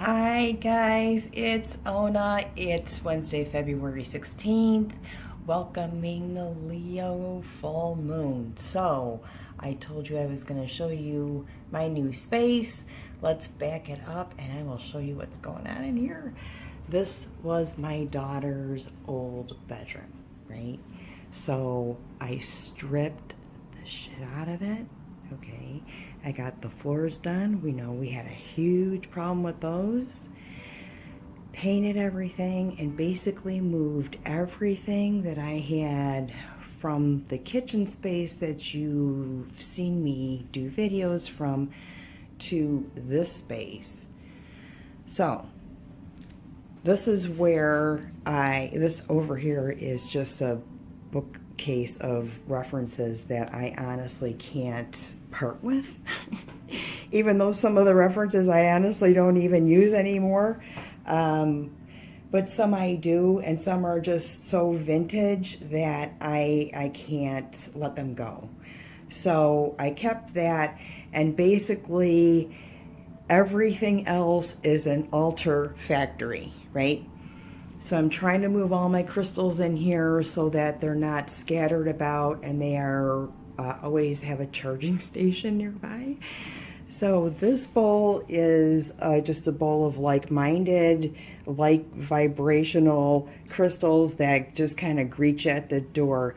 Hi guys, it's Ona. It's Wednesday, February 16th, welcoming the Leo full moon. So, I told you I was going to show you my new space. Let's back it up and I will show you what's going on in here. This was my daughter's old bedroom, right? So, I stripped the shit out of it. Okay, I got the floors done. We know we had a huge problem with those. Painted everything and basically moved everything that I had from the kitchen space that you've seen me do videos from to this space. So this is where this over here is just a bookcase of references that I honestly can't part with. Even though some of the references I honestly don't even use anymore. But some I do, and some are just so vintage that I can't let them go. So I kept that, and basically everything else is an altar factory, right? So I'm trying to move all my crystals in here so that they're not scattered about and they are always have a charging station nearby. So this bowl is just a bowl of like-minded, like vibrational crystals that just kind of greet you at the door.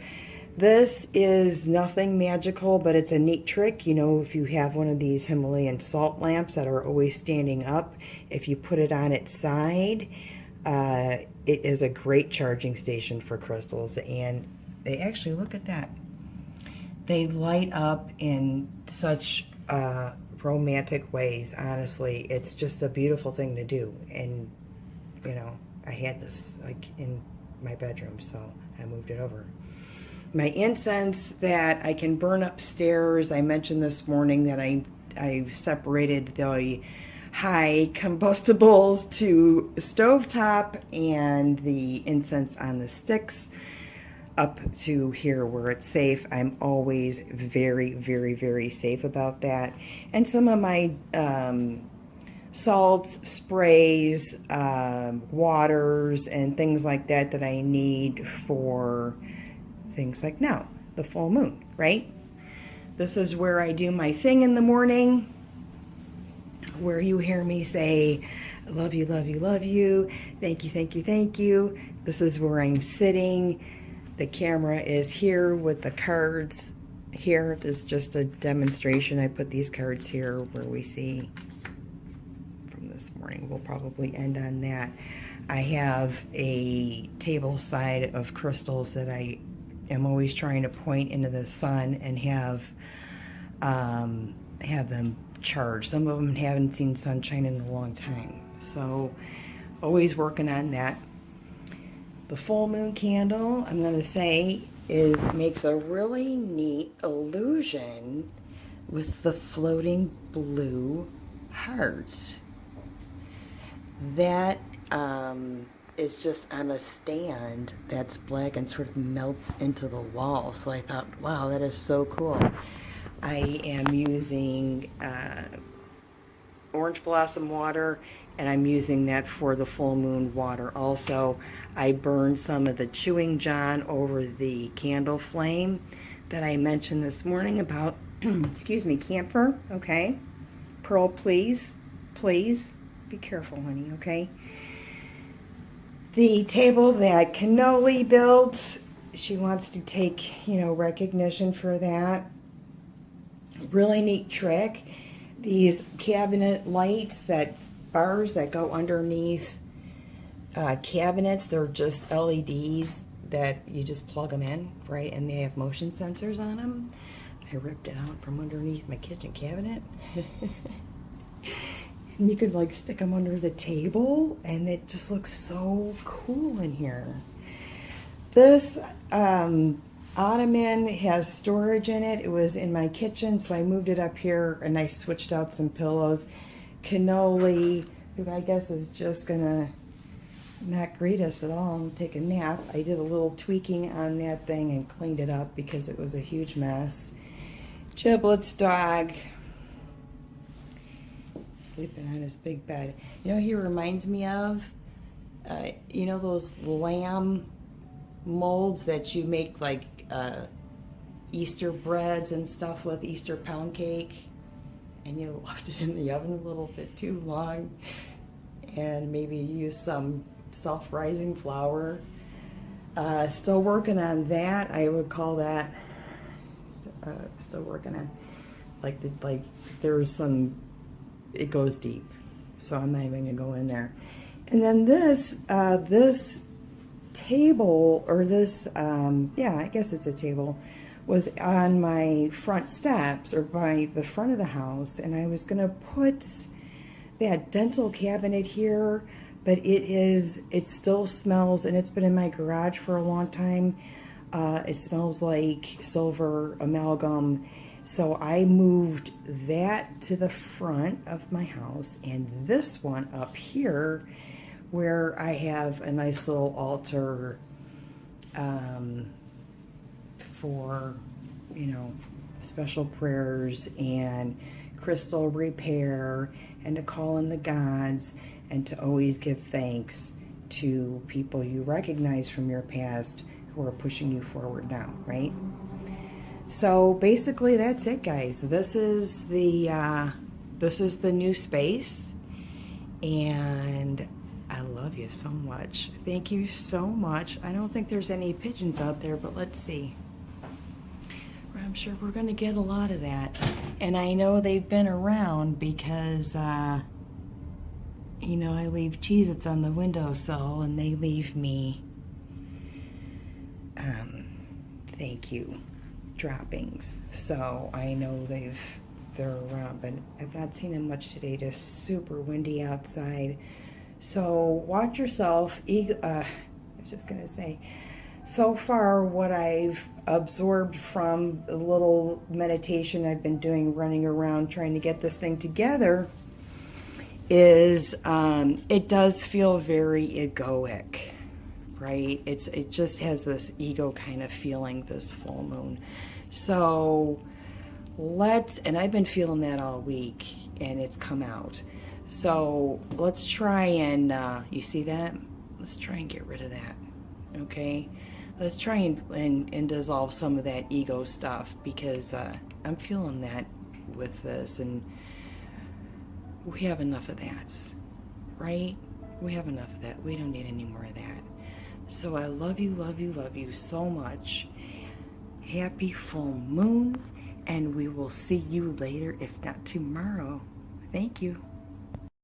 This is nothing magical, but it's a neat trick. You know, if you have one of these Himalayan salt lamps that are always standing up, if you put it on its side, it is a great charging station for crystals. And they actually, look at that. They light up in such romantic ways, honestly. It's just a beautiful thing to do. And, you know, I had this like in my bedroom, so I moved it over. My incense that I can burn upstairs, I mentioned this morning that I separated the high combustibles to stovetop and the incense on the sticks up to here where it's safe. I'm always very, very, very safe about that. And some of my salts, sprays, waters, and things like that that I need for things like now, the full moon, right? This is where I do my thing in the morning, where you hear me say, love you, love you, love you, thank you, thank you, thank you. This is where I'm sitting. The camera is here with the cards here. This is just a demonstration. I put these cards here where we see from this morning. We'll probably end on that. I have a table side of crystals that I am always trying to point into the sun and have them charged. Some of them haven't seen sunshine in a long time. So always working on that. The full moon candle, I'm going to say, makes a really neat illusion with the floating blue hearts. That is just on a stand that's black and sort of melts into the wall. So I thought, wow, that is so cool. I am using orange blossom water, and I'm using that for the full moon water also. I burned some of the chewing John over the candle flame that I mentioned this morning about, excuse me, camphor, okay? Pearl, please, please, be careful, honey, okay? The table that Cannoli built, she wants to take, you know, recognition for that. Really neat trick. These cabinet lights, that bars that go underneath cabinets, they're just LEDs that you just plug them in, right? And they have motion sensors on them. I ripped it out from underneath my kitchen cabinet. And you could like stick them under the table, and it just looks so cool in here. This ottoman has storage in it. It was in my kitchen, so I moved it up here and I switched out some pillows. Cannoli, who I guess is just gonna not greet us at all and take a nap. I did a little tweaking on that thing and cleaned it up because it was a huge mess. Giblet's dog. sleeping on his big bed. You know, he reminds me of, you know, those lamb molds that you make like Easter breads and stuff with, Easter pound cake, and you left it in the oven a little bit too long, and maybe use some self-rising flour. Still working on that. I would call that still working on like there's some, it goes deep, so I'm not even gonna go in there. And then this this table, or this yeah, I guess it's a table, was on my front steps, or by the front of the house, and I was gonna put that dental cabinet here, but it still smells, and it's been in my garage for a long time. It smells like silver amalgam. So I moved that to the front of my house, and this one up here where I have a nice little altar for, you know, special prayers and crystal repair, and to call in the gods, and to always give thanks to people you recognize from your past who are pushing you forward now, right? So basically that's it, guys. This is the new space, and I love you so much. Thank you so much. I don't think there's any pigeons out there, but let's see. I'm sure we're going to get a lot of that. And I know they've been around because, you know, I leave Cheez-Its on the windowsill, and they leave me, thank you droppings. So I know they're around, but I've not seen them much today. It is super windy outside. So watch yourself. I was just going to say, so far what I've absorbed from a little meditation I've been doing, running around trying to get this thing together, is it does feel very egoic, right? It just has this ego kind of feeling, this full moon. So and I've been feeling that all week, and it's come out. So let's try and, you see that? Let's try and get rid of that, okay? Let's try and dissolve some of that ego stuff, because I'm feeling that with this, and we have enough of that, right? We have enough of that. We don't need any more of that. So I love you, love you, love you so much. Happy full moon, and we will see you later, if not tomorrow. Thank you.